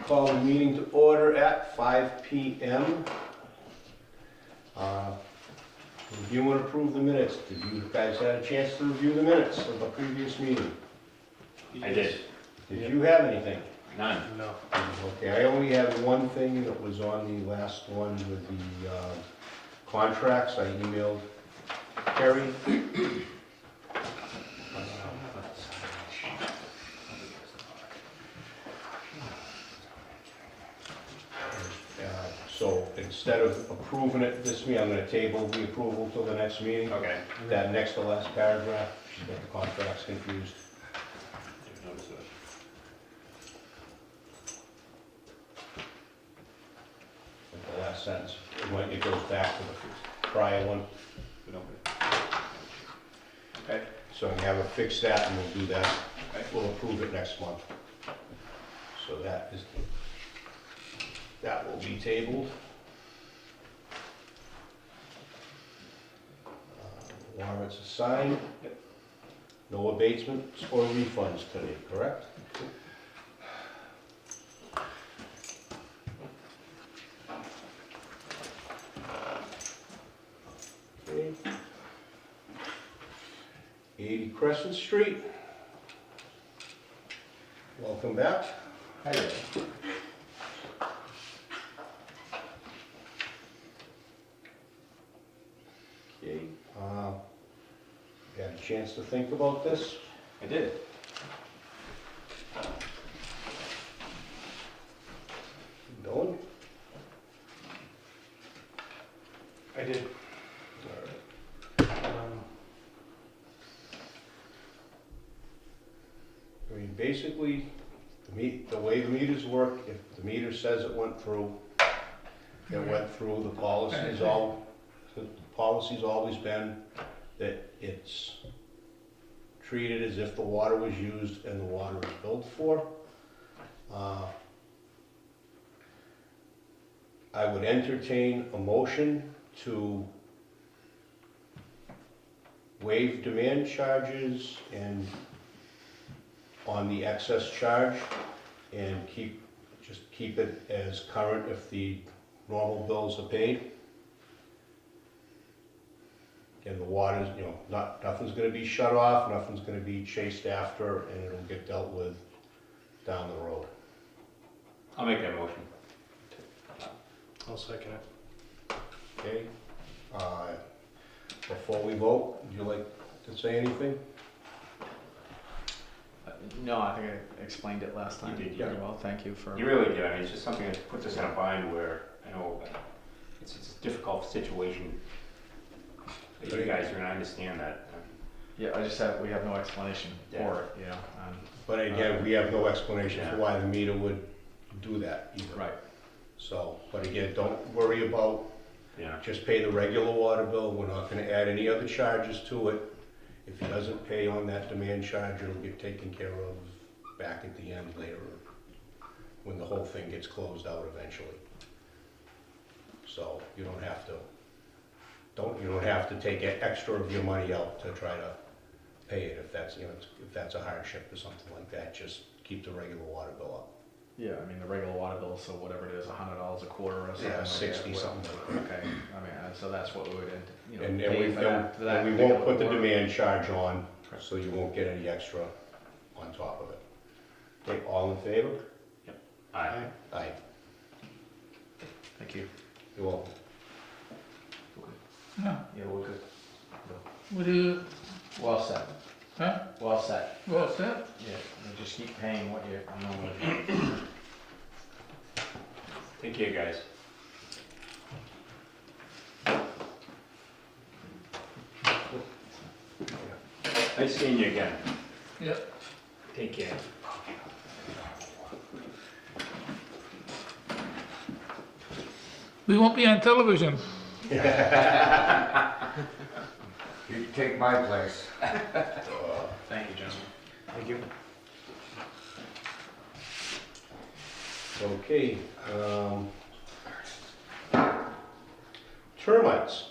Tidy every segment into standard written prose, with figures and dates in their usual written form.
call the meeting to order at 5 p.m. Review and approve the minutes. Did you guys have a chance to review the minutes of the previous meeting? I did. Did you have anything? None. No. Okay, I only have one thing that was on the last one with the contracts. I emailed Terry. So instead of approving it this meeting, I'm going to table the approval till the next meeting. Okay. That next to last paragraph, she's got the contracts confused. Didn't notice that. Like the last sentence, it goes back to the prior one. Okay. So you have to fix that and we'll do that. Okay. We'll approve it next month. So that will be tabled. Warrants assigned. No abatements or refunds today, correct? Okay. 80 Crescent Street. Welcome back. Hi there. Okay, you had a chance to think about this? I did. Dylan? I did. I mean, basically, the way the meters work, if the meter says it went through, it went through. The policy's always been that it's treated as if the water was used and the water is billed for. I would entertain a motion to waive demand charges and on the excess charge and just keep it as current if the normal bills are paid. And the water's, nothing's gonna be shut off, nothing's gonna be chased after, and it'll get dealt with down the road. I'll make that motion. I'll second it. Okay? Before we vote, would you like to say anything? No, I think I explained it last time. You did, very yeah. well. Thank you for. You really did. I mean, it's just something that puts us in a bind where I know it's a difficult situation that you guys are, and I understand that. Yeah, we have no explanation for it, But again, we have no explanation for Yeah. why the meter would do that either. Right. So, but again, don't worry about, Yeah. just pay the regular water bill. We're not gonna add any other charges to it. If he doesn't pay on that demand charge, it'll get taken care of back at the end later, when the whole thing gets closed out eventually. So you don't have to take extra of your money out to try to pay it if that's a hardship or something like that. Just keep the regular water bill up. Yeah, I mean, the regular water bill, so whatever it is, $100 a quarter or something. Yeah, like 60 that. something like that. Okay, I mean, so that's what we would, And pay for that. we won't put the demand charge on, so you won't get any extra on top of it. Okay, all in favor? Aye. Aye. Thank you. You're welcome. Yeah, we're good. What do you, Well set. huh? Well set. What's that? Yeah, you just keep paying what you normally. Take care, guys. Nice seeing you again. Yep. Take care. We won't be on television. You can take my place. Thank you, gentlemen. Thank you. Okay, termites.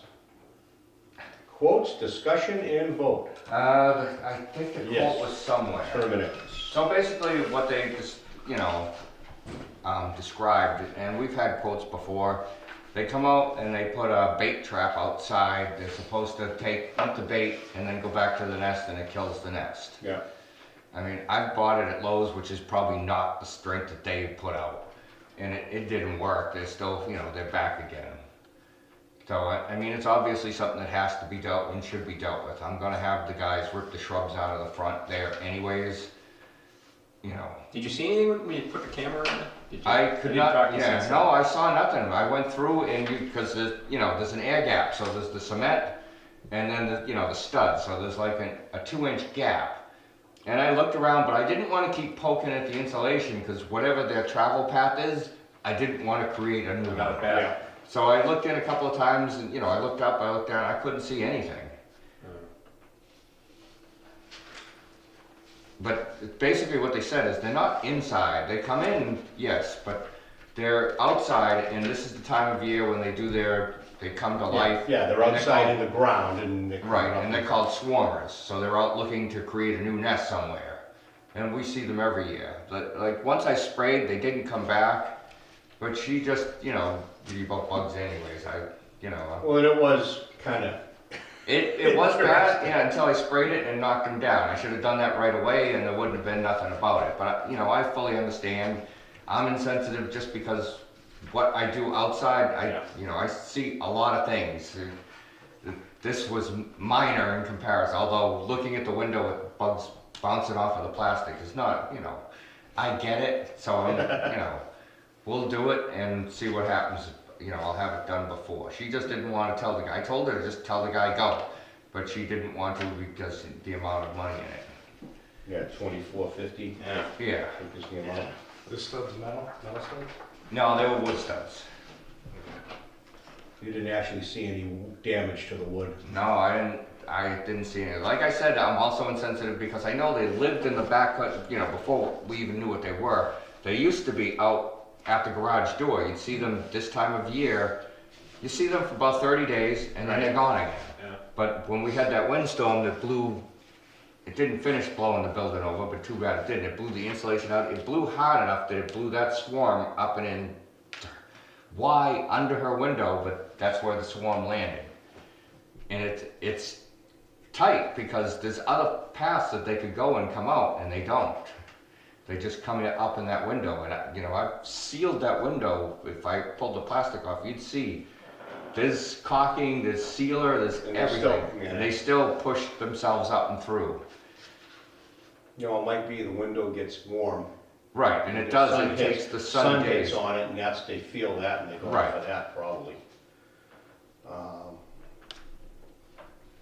Quotes, discussion, and vote. I think the Yes. quote was somewhere. Terminate. So basically what they just, described, and we've had quotes before. They come out and they put a bait trap outside. They're supposed to hunt the bait and then go back to the nest, and it kills the nest. Yeah. I mean, I've bought it at Lowe's, which is probably not the strength that they put out, and it didn't work. They're still, they're back again. So, I mean, it's obviously something that has to be dealt and should be dealt with. I'm gonna have the guys rip the shrubs out of the front there anyways, Did you see anything when you put the camera in? Did you? I could didn't not, talk to you yeah, since no, then. I saw nothing. I went through and because there's an air gap, so there's the cement and then the stud, so there's like a 2-inch gap. And I looked around, but I didn't want to keep poking at the insulation because whatever their travel path is, I didn't want to create a new Another one. path. So I looked in a couple of times and, I looked up, I looked down, I couldn't see anything. But basically what they said is they're not inside. They come in, yes, but they're outside, and this is the time of year when they come to life. Yeah, they're And outside in called- the ground and they're Right, and they're called swarmers, so they're out looking to create a new nest somewhere. And we see them every year. But like once I sprayed, they didn't come back, but she just, you about bugs anyways. Well, and it was kind of, It was bad, until I sprayed it and knocked them down. I should have done that right away and there wouldn't have been nothing about it. But, I fully understand. I'm insensitive just because what I do outside, I see a lot of things. This was minor in comparison, although looking at the window with bugs bouncing off of the plastic is not, I get it. So, we'll do it and see what happens. I'll have it done before. She just didn't want to tell the guy. I told her to just tell the guy go, but she didn't want to because the amount of money in it. yeah, $24.50, Yeah. Yeah. I think is the amount. This stud's metal studs? No, they were wood studs. You didn't actually see any damage to the wood. No, I didn't see any. Like I said, I'm also insensitive because I know they lived in the back, before we even knew what they were. They used to be out at the garage door. You'd see them this time of year. You see them for about 30 days and then they're gone again. Yeah. But when we had that windstorm that blew, it didn't finish blowing the building over, but too bad it didn't. It blew the insulation out. It blew hard enough that it blew that swarm up and in why under her window, but that's where the swarm landed. And it's tight because there's other paths that they could go and come out and they don't. They just come up in that window, and I've sealed that window. If I pulled the plastic off, you'd see there's caulking, there's sealer, there's And they everything, still- yeah. and they still push themselves up and through. It might be the window gets warm. Right, and it The does. sun It hits- takes the sun hits days. on it, and they feel that, and they go Right. for that probably.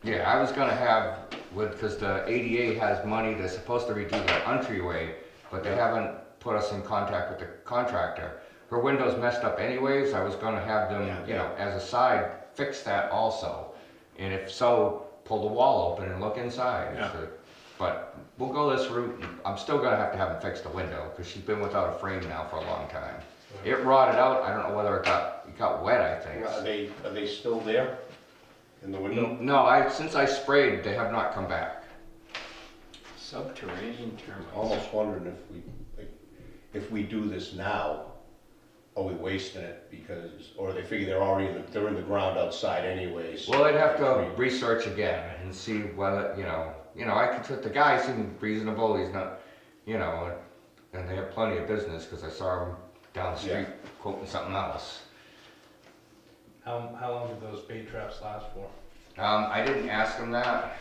Yeah, I was gonna have because the ADA has money. They're supposed to redo the entryway, but they haven't put us in contact with the contractor. Her window's messed up anyways. I was gonna have them, Yeah. as a side, fix that also. And if so, pull the wall open and look inside. Yeah. So, but we'll go this route. I'm still gonna have to have them fix the window because she's been without a frame now for a long time. It rotted out. I don't know whether it got wet. I think. Are they still there in the window? No, since I sprayed, they have not come back. Subterranean termites. Almost wondering if we do this now, are we wasting it or they figure they're in the ground outside anyways. Well, I'd have to research again and see whether, the guy seemed reasonable, he's not, and they have plenty of business because I saw him down the street quoting something else. How long do those bait traps last for? I didn't ask him that,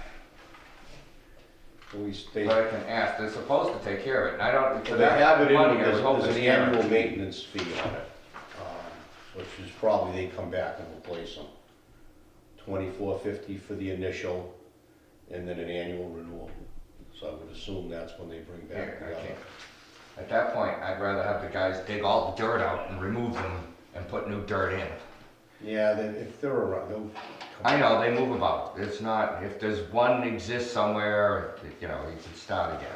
They but I can ask. They're supposed to take care of it, and I don't, for they that have it in, money, I was hoping there's to an annual guarantee. maintenance fee on it, which is probably they come back and replace them. $24.50 for the initial, and then an annual renewal. So I would assume that's when they bring back the Yeah, I other. can't. At that point, I'd rather have the guys dig all the dirt out and remove them and put new dirt in. Yeah, if they're around, they'll. I know, they move about. It's not, if there's one exists somewhere, you can start again.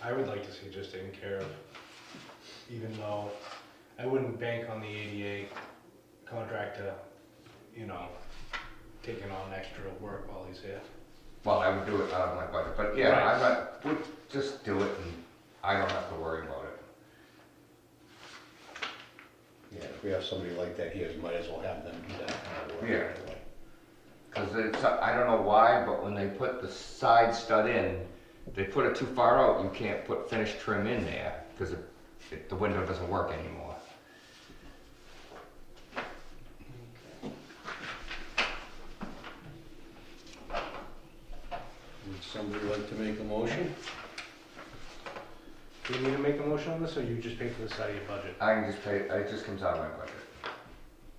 I would like to see it just taken care of, even though I wouldn't bank on the ADA contractor, taking on extra work while he's here. Well, I would do it out of my budget, but yeah, Right. we'd just do it and I don't have to worry about it. we have somebody like that here, you might as well have them do that kind of work Yeah. anyway. Cause it's, I don't know why, but when they put the side stud in, they put it too far out, you can't put finished trim in there, cause the window doesn't work anymore. Would somebody like to make a motion? Do you need to make a motion on this, or you just pay for this out of your budget? I can just pay, it just comes out of my budget.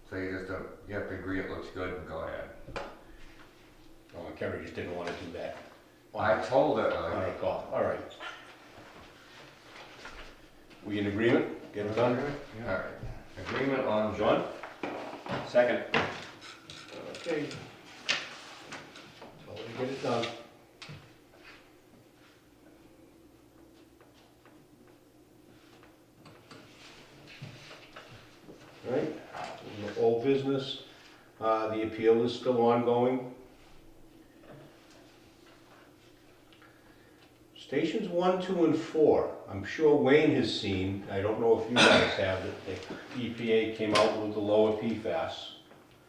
So you just don't, you have to agree it looks good and go ahead. Oh, Kerry just didn't wanna do that. I told her, On a call, all right. We in agreement? Get it done? alright, agreement on. John? Second. Okay. Tell her to get it done. All right, old business, the appeal is still ongoing. Stations 1, 2, and 4, I'm sure Wayne has seen, I don't know if you guys have, that the EPA came out with the lower PFAS.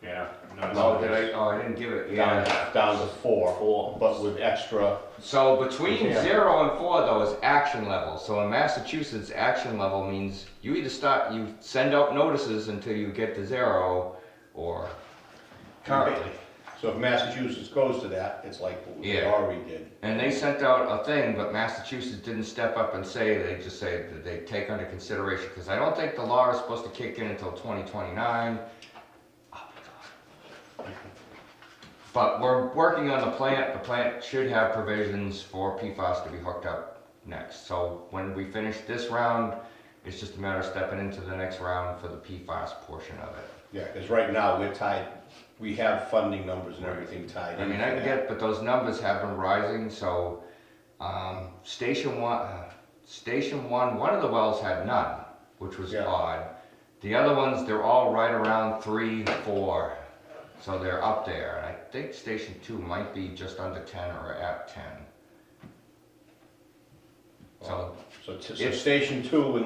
Yeah. Oh, I didn't give it, yeah. Down to 4, but with extra, So between Yeah. 0 and 4 though is action level. So in Massachusetts, action level means you either you send out notices until you get to 0 or currently. so if Massachusetts goes to that, it's like what we Yeah. already did. And they sent out a thing, but Massachusetts didn't step up and say, they just say that they take under consideration. Because I don't think the law is supposed to kick in until 2029. But we're working on the plant. The plant should have provisions for PFAS to be hooked up next. So when we finish this round, it's just a matter of stepping into the next round for the PFAS portion of it. Yeah, because right now we're tied, we have funding numbers and everything tied I in. mean, I can get, but those numbers have been rising, so, Station One, one of the wells had none, which was Yeah. odd. The other ones, they're all right around 3, 4, so they're up there. And I think Station 2 might be just under 10 or at 10. So, So it's- Station 2,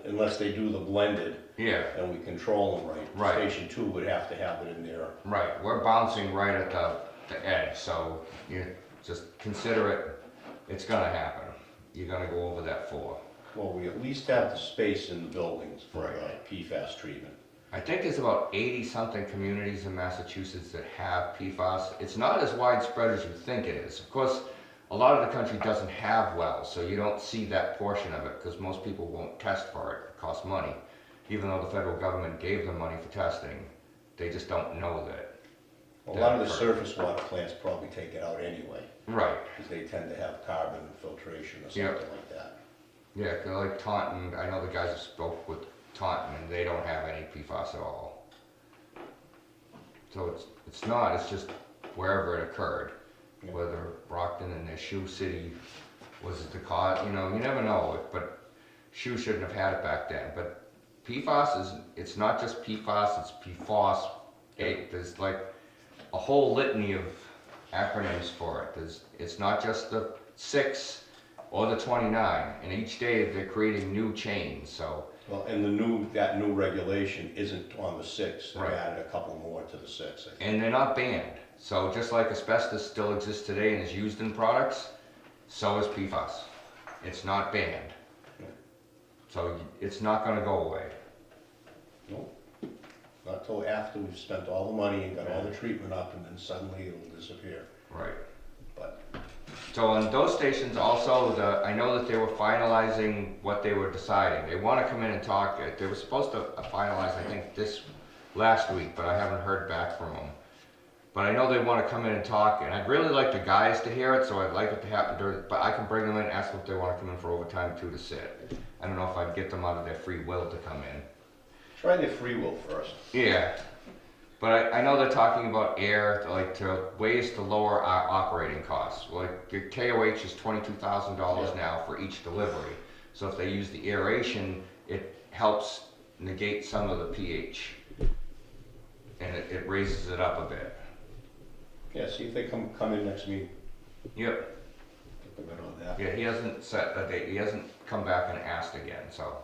unless they do the blended, yeah, and we control them right. Right. Station 2 would have to have it in there. right, we're bouncing right at the edge, so you just consider it, it's gonna happen. You're gonna go over that 4. Well, we at least have the space in the buildings for PFAS treatment. I think there's about 80-something communities in Massachusetts that have PFAS. It's not as widespread as you think it is. Of course, a lot of the country doesn't have wells, so you don't see that portion of it because most people won't test for it. It costs money. Even though the federal government gave them money for testing, they just don't know that. A lot of the surface water plants probably take it out anyway, Right. because they tend to have carbon filtration or Yeah. something like that. Yeah, 'cause like Taunton, I know the guys who spoke with Taunton and they don't have any PFAS at all. So it's not, it's just wherever it occurred. Yeah. Whether Brockton and their Shoe City was the cause, you never know, but Shoe shouldn't have had it back then. But PFAS it's not just PFAS, it's PFOS. There's like a whole litany of acronyms for it. It's not just the 6 or the 29, and each day they're creating new chains, so. Well, and that new regulation isn't on the 6, they Right. added a couple more to the 6, I think. And they're not banned. So just like asbestos still exists today and is used in products, so is PFAS. It's not banned. So it's not gonna go away. Nope. Not till after we've spent all the money and got all the treatment up, and then suddenly it'll disappear. Right. But So on those stations also, I know that they were finalizing what they were deciding. They wanna come in and talk. They were supposed to finalize, I think, this last week, but I haven't heard back from them. But I know they wanna come in and talk, and I'd really like the guys to hear it, so I'd like it to happen during, but I can bring them in, ask them if they wanna come in for overtime too to sit. I don't know if I'd get them out of their free will to come in. try the free will first. Yeah, but I know they're talking about ways to lower our operating costs. Like your KOH is $22,000 now for each delivery. So if they use the aeration, it helps negate some of the pH. And it raises it up a bit. Yeah, see if they come in next meeting. Yep, Get them in on that. yeah, he hasn't set a date, he hasn't come back and asked again, so.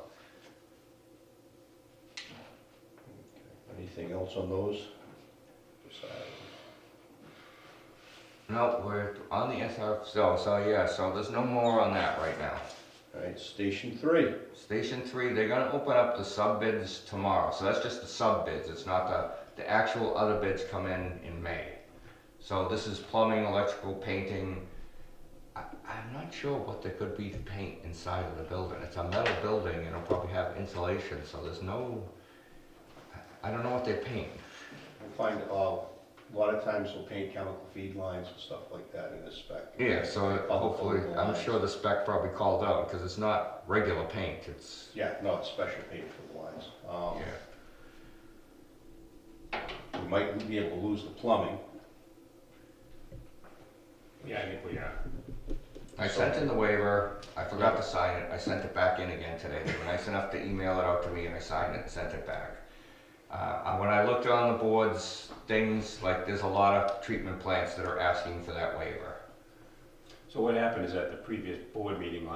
Anything else on those? No, we're on the SR, so there's no more on that right now. All right, Station 3. Station 3, they're gonna open up the sub bids tomorrow, so that's just the sub bids, it's not the actual other bids come in May. So this is plumbing, electrical, painting. I'm not sure what there could be to paint inside of the building. It's a metal building and it'll probably have insulation, so there's no, I don't know what they paint. We'll find, a lot of times we'll paint chemical feed lines and stuff like that in the spec. Yeah, so hopefully, Colorful I'm lines. sure the spec probably called out, because it's not regular paint, it's, Yeah, no, it's special paint for the lines. yeah. We might be able to lose the plumbing. Yeah, I think we are. I sent in the waiver, I forgot to sign it, I sent it back in again today. They were nice enough to email it out to me and I signed it and sent it back. When I looked on the board's things, like there's a lot of treatment plants that are asking for that waiver. So what happened is at the previous board meeting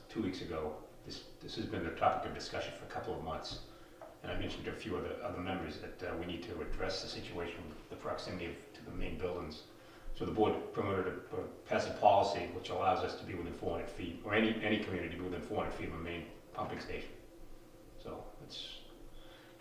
2 weeks ago, this has been a topic of discussion for a couple of months. And I mentioned to a few other members that we need to address the situation with the proximity to the main buildings. So the board promoted passed a policy which allows us to be within 400 feet, or any community to be within 400 feet of a main pumping station. So it's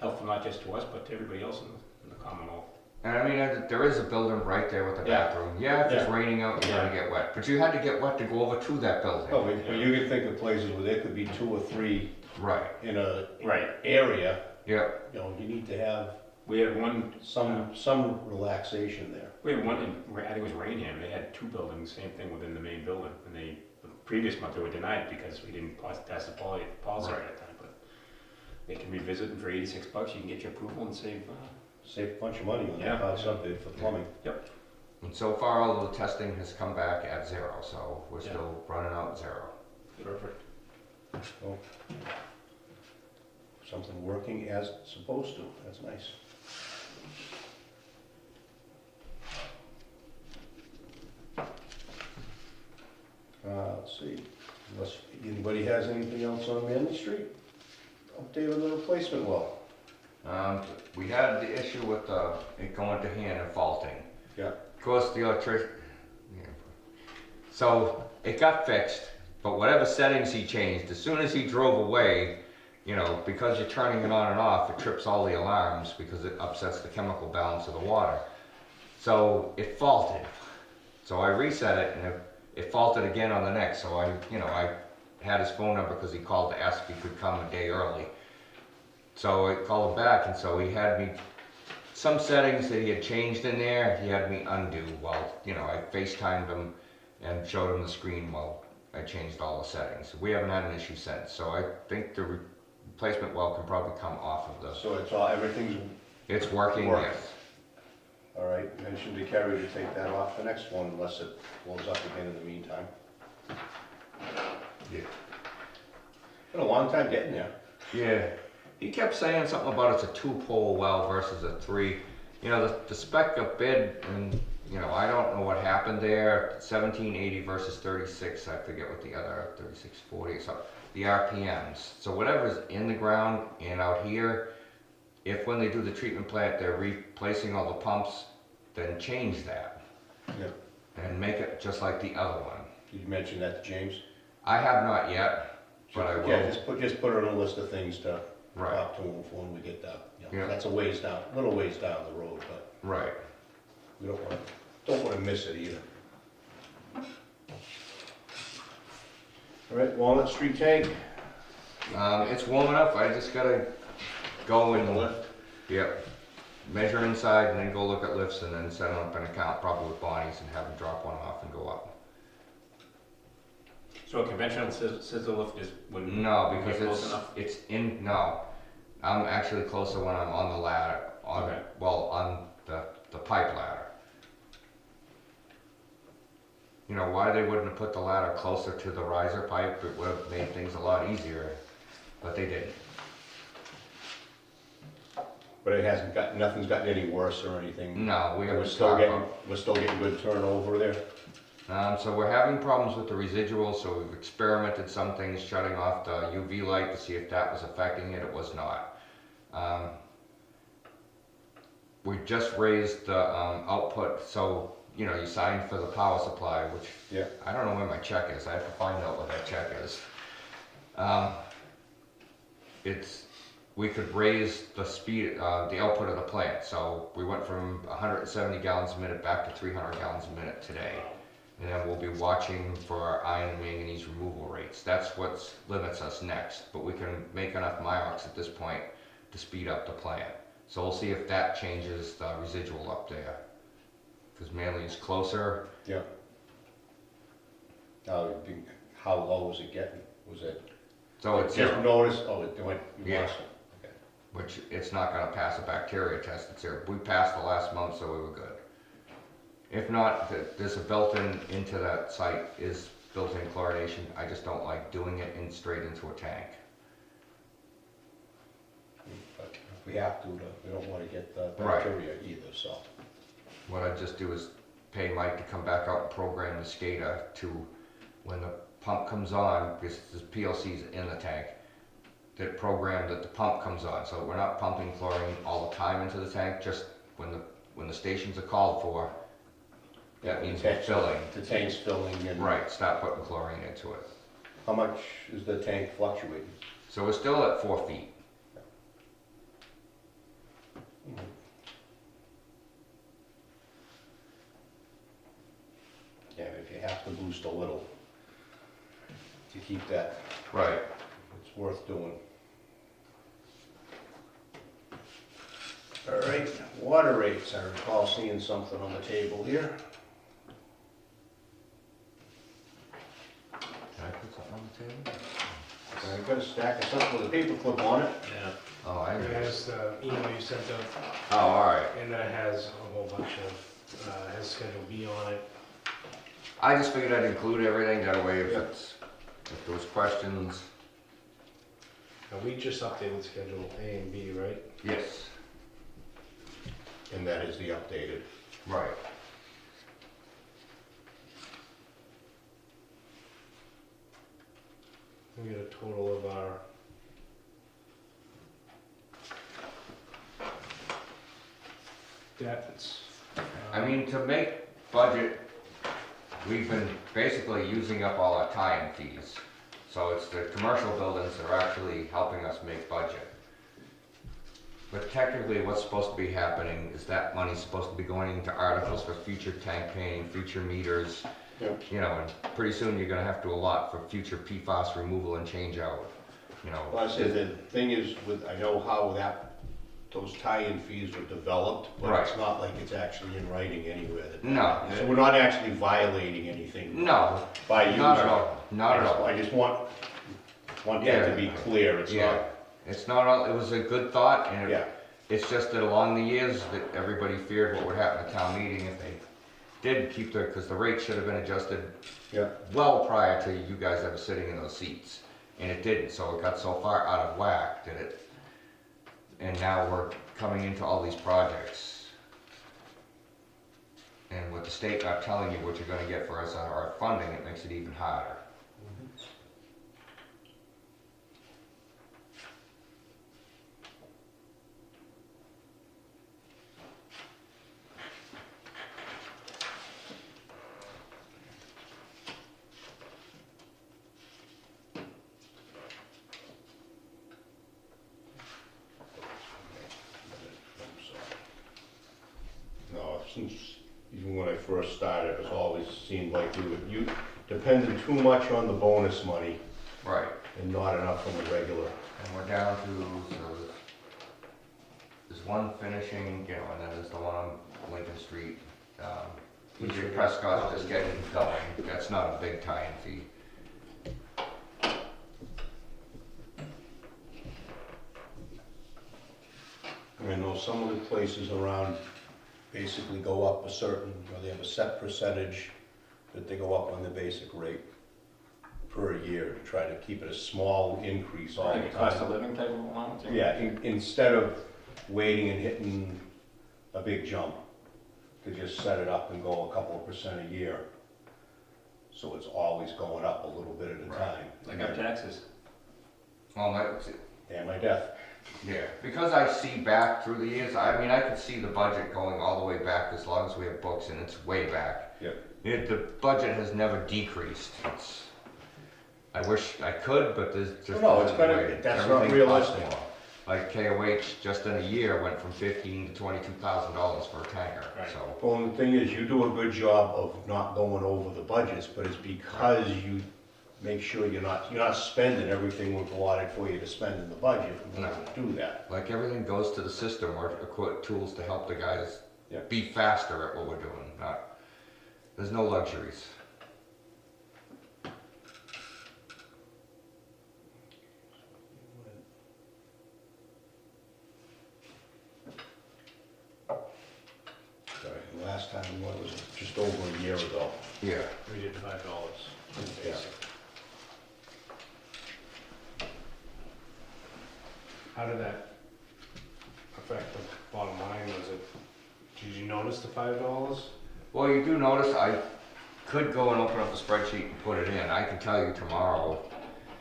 helpful not just to us, but to everybody else in the Commonwealth. And I mean, there is a building right there with the Yeah. bathroom. Yeah, if it's Yeah. raining out, you're gonna get wet. But you had to get wet to go over to that building. Oh, but you can think of places where there could be 2 or 3 Right, in a Right. area. yep, You know, you need to have We had one, some relaxation there. we had one in, I think it was Rainham, they had 2 buildings, same thing within the main building. And the previous month they were denied because we didn't pass the policy at that time. But they can revisit, and for $86 you can get your approval and save. Save a bunch of money on Yeah. that sub-bid for plumbing. and so far all of the testing has come back at 0, so we're Yeah. still running out 0. Perfect. So, something working as it's supposed to, that's nice. Let's see, unless anybody has anything else on Manley Street? Update on the replacement well. We had the issue with it going to hand and faulting. Yeah. Of course, the electric, yeah. So it got fixed, but whatever settings he changed, as soon as he drove away, you know, because you're turning it on and off, it trips all the alarms because it upsets the chemical balance of the water. So it faulted. So I reset it and it faulted again on the next. So I had his phone number because he called to ask if he could come a day early. So I called him back, and so he had me, some settings that he had changed in there, he had me undo while, I FaceTimed him and showed him the screen while I changed all the settings. We haven't had an issue since, so I think the replacement well can probably come off of this. So everything's, It's working, Working. yes. all right, mentioned to Kerry to take that off the next one unless it blows up again in the meantime. Yeah. Been a long time getting there. Yeah. He kept saying something about it's a 2-pole well versus a 3. The spec of bid, and I don't know what happened there. 1780 versus 36. I forget what the other 3640 or something. The RPMs. So whatever's in the ground and out here, if when they do the treatment plant they're replacing all the pumps, then change that. Yeah. And make it just like the other one. Did you mention that to James? I have not yet, but I will. Yeah, just put it on a list of things to Right. talk to him for when we get that. Yeah. That's a little ways down the road, but Right. we don't want to miss it either. All right, Walnut Street tank. It's warm enough. I just gotta go In the and lift. Yep. Measure inside and then go look at lifts and then set up an account probably with Bonnie's and have them drop one off and go up. So a conventional scissor lift is when No, you because get close enough? no. I'm actually closer when I'm on the ladder, Okay. on the pipe ladder. Why they wouldn't have put the ladder closer to the riser pipe, it would have made things a lot easier, but they didn't. But nothing's gotten any worse or anything. No, we We're haven't still talked getting, about. we're still getting good turnover there. So we're having problems with the residuals, so we've experimented some things, shutting off the UV light to see if that was affecting it. It was not. we just raised the output, so, you know, you signed for the power supply, which Yeah. I don't know where my check is. I have to find out what that check is. We could raise the speed, the output of the plant. So we went from 170 gallons a minute back to 300 gallons a minute today. And then we'll be watching for our iron and manganese removal rates. That's what limits us next. But we can make enough MIROX at this point to speed up the plant. So we'll see if that changes the residual up there. Because Manly is closer. Yeah. How low was it getting? Was it? So it's Just zero, noticed, it went, you Yeah. lost it. Okay. which it's not gonna pass a bacteria test. It's zero. We passed the last month, so we were good. If not, there's a built-in into that site is built-in chlorination. I just don't like doing it straight into a tank. But if we have to, we don't wanna get the Right. bacteria either, so. What I just do is pay Mike to come back out and program the SCADA to, when the pump comes on, because there's PLC's in the tank, that program that the pump comes on. So we're not pumping chlorine all the time into the tank, just when the stations are called for, that means we're filling. The tank's filling and. Right, start putting chlorine into it. How much is the tank fluctuating? So we're still at 4 feet. Yeah, if you have to boost a little to keep that, Right. it's worth doing. All right, water rates, I recall seeing something on the table here. Can I put something on the table? I've got a stack of stuff with a paper clip on it. Yeah. Oh, I It agree. has the email you sent out, Oh, alright. and that has a whole bunch of, has Schedule B on it. I just figured I'd include everything, that way if there was questions. Now, we just updated Schedule A and B, right? Yes. And that is the updated. Right. We get a total of our debts. I mean, to make budget, we've been basically using up all our tie-in fees. So it's the commercial buildings that are actually helping us make budget. But technically, what's supposed to be happening is that money's supposed to be going into articles for future tank painting, future meters. Yep. You know, and pretty soon you're gonna have to allot for future PFAS removal and change out, you know. Well, I said, the thing is, I know how those tie-in fees were developed, but it's Right. not like it's actually in writing anywhere. No. So we're not actually violating anything No, by using. not at all, not at all. I just want that to be clear, it's Yeah. not, It's not all, it was a good thought, and yeah, it's just that along the years that everybody feared what would happen at town meeting if they did keep their, because the rate should have been adjusted yeah. well prior to you guys ever sitting in those seats. And it didn't, so it got so far out of whack that it, and now we're coming into all these projects. And with the state not telling you what you're gonna get for us on our funding, it makes it even harder. No, since, even when I first started, it was always seemed like you depended too much on the bonus money Right. and not enough on the regular. And we're down to, so there's one finishing, you know, and then there's the one on Lincoln Street. EJ Prescott's just getting going. That's not a big tie-in fee. I know some of the places around basically go up a certain, they have a set percentage that they go up on the basic rate per year to try to keep it a small increase all the Like a cost of time. living type of allowance? Yeah, instead of waiting and hitting a big jump, to just set it up and go a couple of percent a year. So it's always going up a little bit at a Right. time. Like our taxes. Well, that's, And my death. Yeah, because I see back through the years, I mean, I could see the budget going all the way back as long as we have books, and it's way back. Yep. The budget has never decreased. I wish I could, but there's just No, it's no gonna- way. that's not Everything costs realistic. more. Like KOH, just in a year, went from $15,000 to $22,000 for a tanker, Right. so. Well, the thing is, you do a good job of not going over the budgets, but it's because you make sure you're not spending everything we've allotted for you to spend in the budget. We're not gonna do that. Like everything goes to the system or equip tools to help the guys Yeah. be faster at what we're doing. There's no luxuries. Sorry, last time we went was just over a year ago. Yeah. We did $5. Yeah. How did that affect the bottom line? Did you notice the $5? Well, you do notice I could go and open up the spreadsheet and put it in. I can tell you tomorrow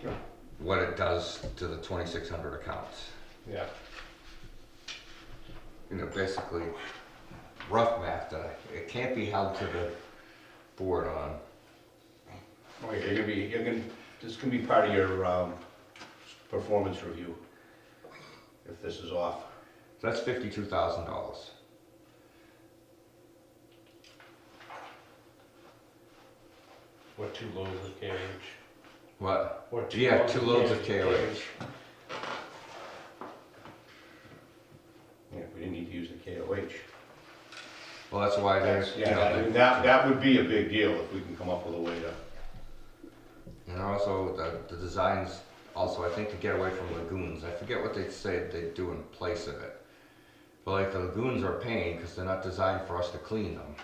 Sure. what it does to the 2,600 accounts. Yeah. You know, basically rough math that it can't be held to the board on. Oh, yeah, this can be part of your, performance review, if this is off. That's $52,000. Or 2 loads of KH. What? Or Yeah, 2 loads of KOH. Yeah, we didn't need to use the KOH. Well, that's why there's, you know, That would be a big deal if we can come up with a way to. and also the designs, also I think to get away from lagoons. I forget what they say they do in place of it. But like the lagoons are a pain because they're not designed for us to clean them.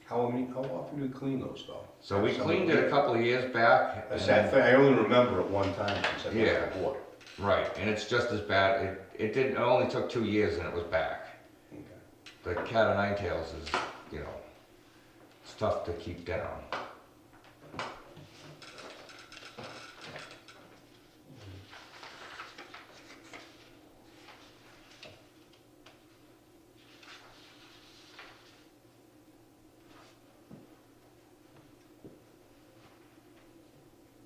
How often do we clean those though? So we cleaned it a couple of years back. That's and- that thing, I only remember it one time since I've been Yeah. on the board. Right, and it's just as bad. It only took 2 years and it was back. Okay. The cat o' nine tails is, you know, it's tough to keep down.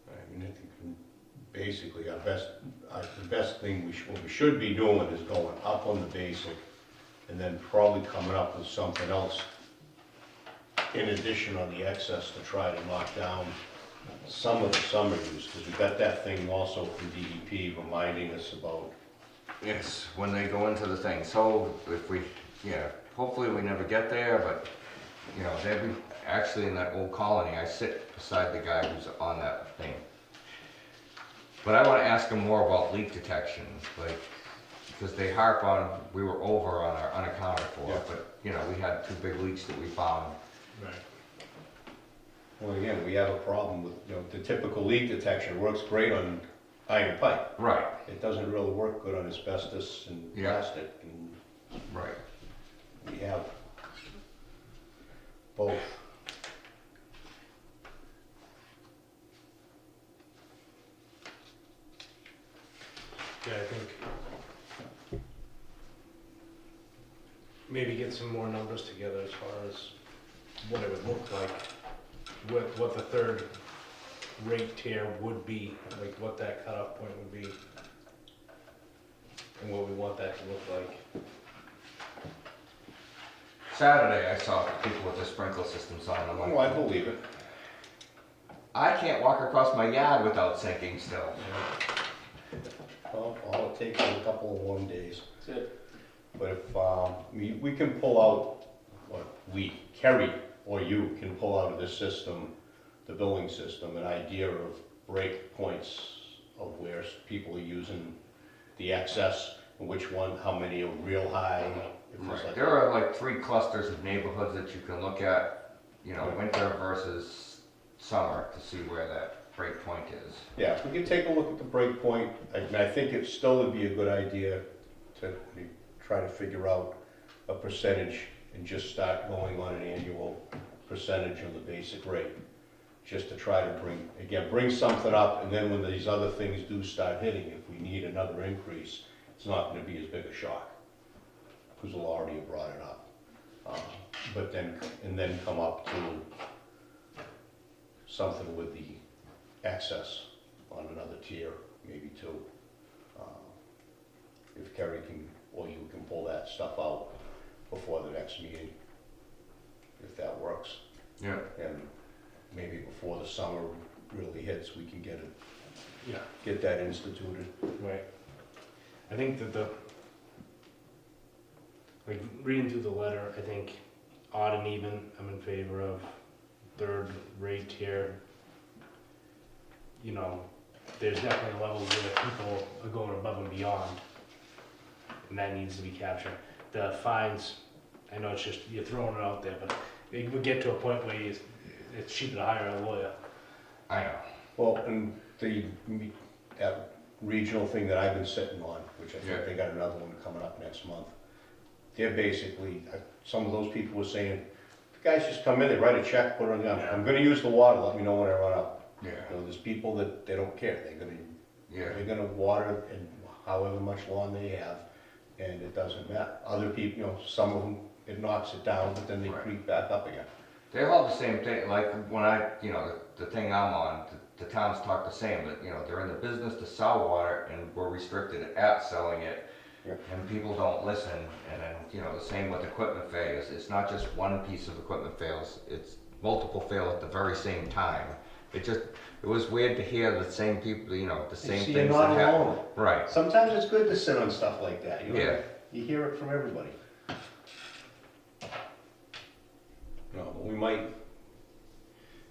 I mean, I think basically the best thing what we should be doing is going up on the basic and then probably coming up with something else in addition on the excess to try to knock down some of the summer use, because we got that thing also from DEP reminding us about. Yes, when they go into the thing. So if we, yeah, hopefully we never get there, but, you know, they'd be, actually in that old colony, I sit beside the guy who's on that thing. But I want to ask him more about leak detection, like, because they harp on, we were over on our unaccounted for, Yeah. but, you know, we had 2 big leaks that we found. Right. Well, again, we have a problem with, the typical leak detection works great on iron pipe. Right, It doesn't really work good on asbestos and Yeah. plastic, and right. we have both. Yeah, I think maybe get some more numbers together as far as what it would look like, what the third rate tier would be, like what that cutoff point would be, and what we want that to look like. Saturday, I saw people with the sprinkler systems on, I'm Oh, I like, believe it. I can't walk across my yard without sinking still. Well, all it takes is a couple of warm days. That's it. But if, we can pull out, Kerry or you can pull out of this system, the billing system, an idea of break points of where people are using the excess, and which one, how many are real high. If there's like- There are like 3 clusters of neighborhoods that you can look at, you know, winter versus summer to see where that break point is. Yeah, if we could take a look at the break point, I think it still would be a good idea to try to figure out a percentage and just start going on an annual percentage on the basic rate. just to try to bring something up, and then when these other things do start hitting, if we need another increase, it's not gonna be as big a shock, because we'll already have brought it up. But then come up to something with the excess on another tier, maybe two. If Kerry can, or you can pull that stuff out before the next meeting, if that works. Yeah. And maybe before the summer really hits, we can get it, Yeah. get that instituted. Right. I think that like reading through the letter, I think odd and even, I'm in favor of. Third rate tier. You know, there's definitely levels where people are going above and beyond, and that needs to be captured. The fines, I know it's just, you're throwing it out there, but it would get to a point where it's cheaper to hire a lawyer. I know. Well, and that regional thing that I've been sitting on, which I Yeah. think they got another one coming up next month, they're basically, some of those people were saying, the guys just come in, they write a check, put it on the, I'm gonna use the water, let me know when I run out. Yeah. You know, there's people that, they don't care, Yeah. they're gonna water and however much lawn they have, and it doesn't matter. Other people, you know, some of them, it knocks it down, but then they Right. creep back up again. They're all the same thing, like when the thing I'm on, the towns talk the same, but, they're in the business to sell water and we're restricted at selling it. Yeah. And people don't listen, and then, the same with equipment failures, it's not just one piece of equipment fails, it's multiple fail at the very same time. It was weird to hear the same people, the same See, things you're not that happen. alone. Right, Sometimes it's good to sit on stuff like that, Yeah. You hear it from everybody. No, but we might,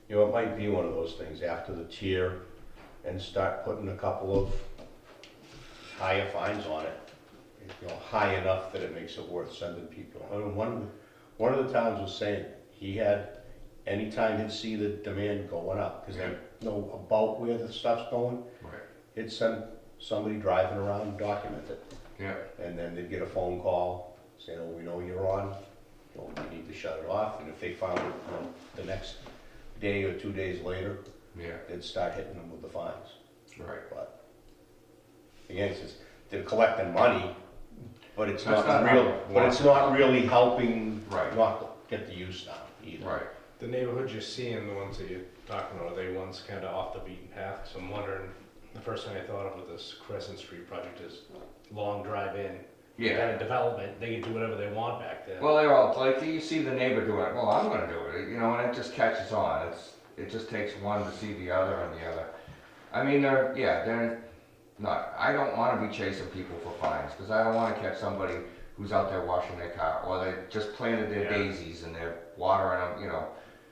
it might be one of those things after the tier and start putting a couple of higher fines on it. High enough that it makes it worth sending people. I mean, one of the towns was saying he had, anytime he'd see the demand going up, because they know about where the stuff's going, right, he'd send somebody driving around and document it. yeah, And then they'd get a phone call saying, oh, we know you're on, we need to shut it off. And if they found it, the next day or 2 days later, yeah, they'd start hitting them with the fines. right. But again, they're collecting money, but it's That's not not real, how- but it's not really helping Right. not get the use down either. Right, The neighborhoods you're seeing, the ones that you're talking about, are they ones kind of off the beaten path? So I'm wondering, the first thing I thought of with this Crescent Street project is long drive in. yeah. Kind of development, they can do whatever they want back there. Well, they're all, like, you see the neighbor doing it, well, I'm gonna do it, and it just catches on. It just takes one to see the other and the other. I mean, they're not, I don't wanna be chasing people for fines, because I don't wanna catch somebody who's out there washing their car, or they just planted their Yeah. daisies and they're watering them,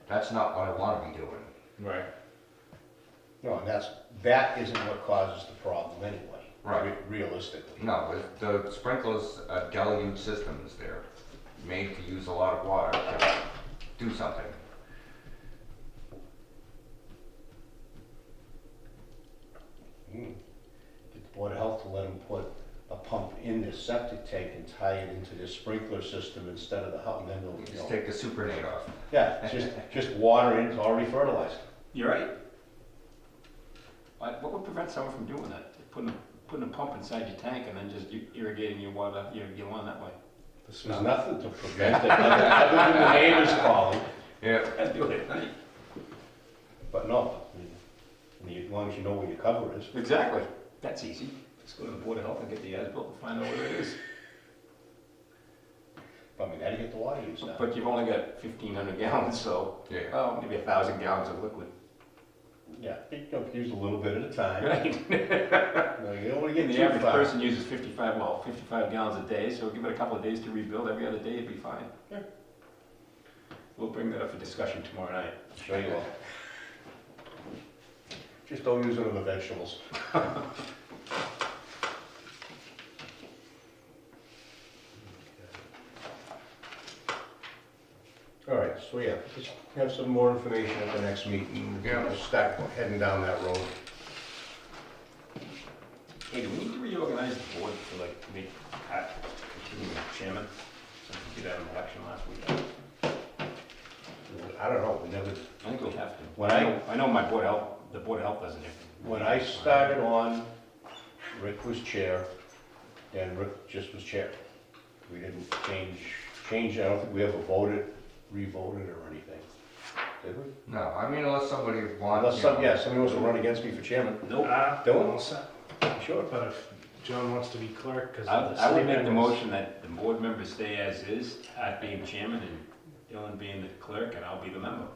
that's not what I wanna be doing. Right. No, and that isn't what causes the problem anyway. Right. Realistically. No, the sprinklers are deluge systems, they're made to use a lot of water to do something. Get the Board of Health to let them put a pump in the septic tank and tie it into the sprinkler system instead of the house, and then they'll, Just take the supernate off. yeah, just water in, it's already fertilized. You're right. What would prevent someone from doing that? Putting a pump inside your tank and then just irrigating your water, your lawn that way? There's nothing to prevent it, other than the neighbors calling, Yeah. I'd do it at night. but no, I mean, as long as you know where your cover is. Exactly. That's easy. Just go to the Board of Health and get the as-built and find out where it is. I mean, how do you get the water use down? But you've only got 1,500 gallons, so, Yeah. maybe 1,000 gallons of liquid. Yeah, you know, use a little bit at a time. Right. No, you don't wanna get The too average far. person uses 55 gallons a day, so give it a couple of days to rebuild. Every other day, it'd be fine. Yeah. We'll bring that up for discussion tomorrow night. Sure you will. Just don't use it on the vegetables. All right, so yeah, just have some more information at the next meeting. Yeah. We'll start heading down that road. Hey, do we need to reorganize the board to make Pat continue chairman? Since we did have an election last week. I don't know, we never, I think we have to. When I know my Board of Health, the Board of Health doesn't have. when I started on, Rick was chair, and Rick just was chair. We didn't change, I don't think we ever re-voted or anything. Did we? No, I mean, unless somebody wants. Unless somebody wants to run against me for chairman. Nope. Dylan? All set. Sure. But if John wants to be clerk, because I would make the motion that the board members stay as is, I being chairman and Dylan being the clerk, and I'll be the member.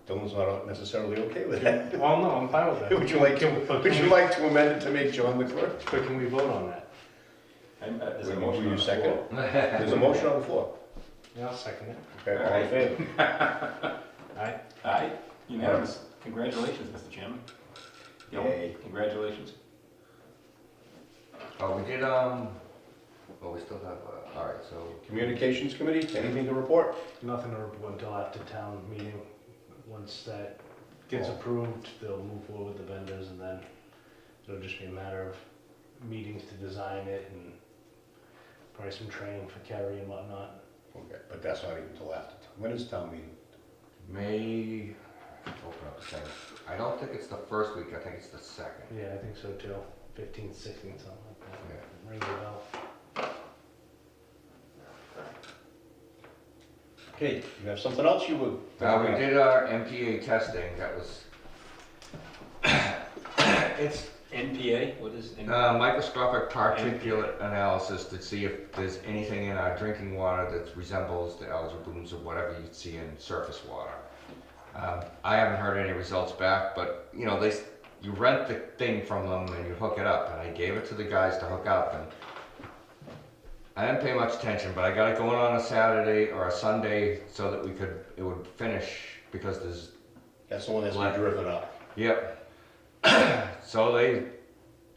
Dylan's not necessarily okay with that. Well, no, I'm fine with that. Would you like to amend it to make John the clerk? But can we vote on that? There's a Will motion you on the second? floor. There's a motion on the floor. Yeah, I'll second it. Okay, all in favor? Aye. Aye, unanimous. Congratulations, Mr. Chairman. Yay. Congratulations. Oh, we did, we still have, all right, so, Communications committee, anything to report? Nothing to report until after town meeting. Once that gets approved, they'll move forward with the vendors, and then it'll just be a matter of meetings to design it and probably some training for Kerry and whatnot. Okay, but that's not even until after. When is town meeting? May, open up the second. I don't think it's the first week, I think it's the second. Yeah, I think so too. 15th, 16th, something like that. Yeah. Ring the bell. Okay, you have something else you would? We did our MPA testing, that was, it's NPA, what is NPA? microscopic particulate analysis to see if there's anything in our drinking water that resembles the algal blooms or whatever you'd see in surface water. I haven't heard any results back, but you know, you rent the thing from them and you hook it up, and I gave it to the guys to hook up, and I didn't pay much attention, but I got it going on a Saturday or a Sunday so that it would finish, because there's, That's the one that's been driven up. yep. So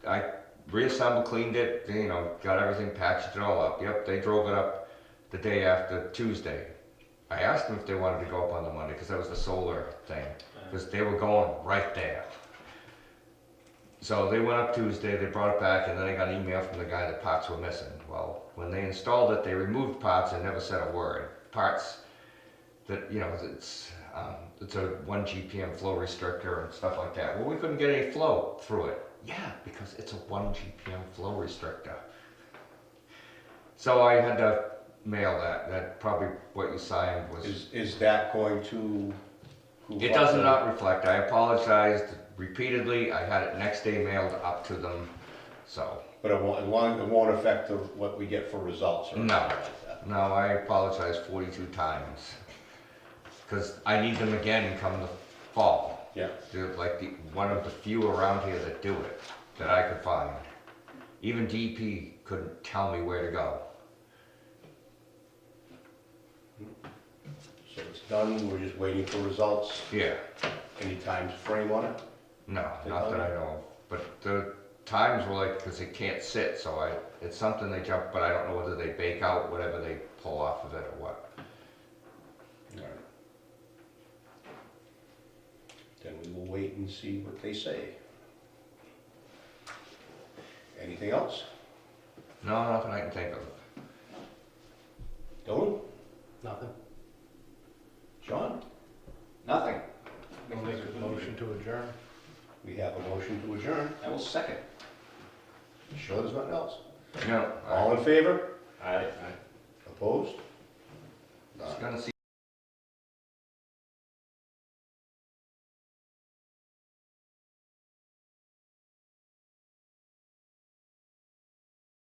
I reassembled, cleaned it, you know, got everything, patched it all up. Yep, they drove it up the day after Tuesday. I asked them if they wanted to go up on the Monday, because that was the solar thing, because they were going right there. So they went up Tuesday, they brought it back, and then I got an email from the guy that parts were missing. Well, when they installed it, they removed parts and never said a word. Parts that, you know, it's a 1 GPM flow restrictor and stuff like that. Well, we couldn't get any flow through it. Yeah, because it's a 1 GPM flow restrictor. So I had to mail that. That probably what you signed was. Is that going to? It does not reflect. I apologized repeatedly. I had it next day mailed up to them. So. But it won't affect what we get for results or anything No. like that? No, I apologize 42 times. Because I need them again come the fall. Yeah. They're like one of the few around here that do it, that I could find. Even DP couldn't tell me where to go. So it's done, we're just waiting for results. Yeah, Any time frame on it? no, not that I know of. But the times were like, because it can't sit, so it's something they jump, but I don't know whether they bake out whatever they pull off of it or what. All right. Then we will wait and see what they say. Anything else? No, nothing I can think of. Dylan? Nothing. John? Nothing. We'll make a motion to adjourn. We have a motion to adjourn. I will second. Sure there's nothing else? No, All in favor? Aye. Opposed? I was gonna see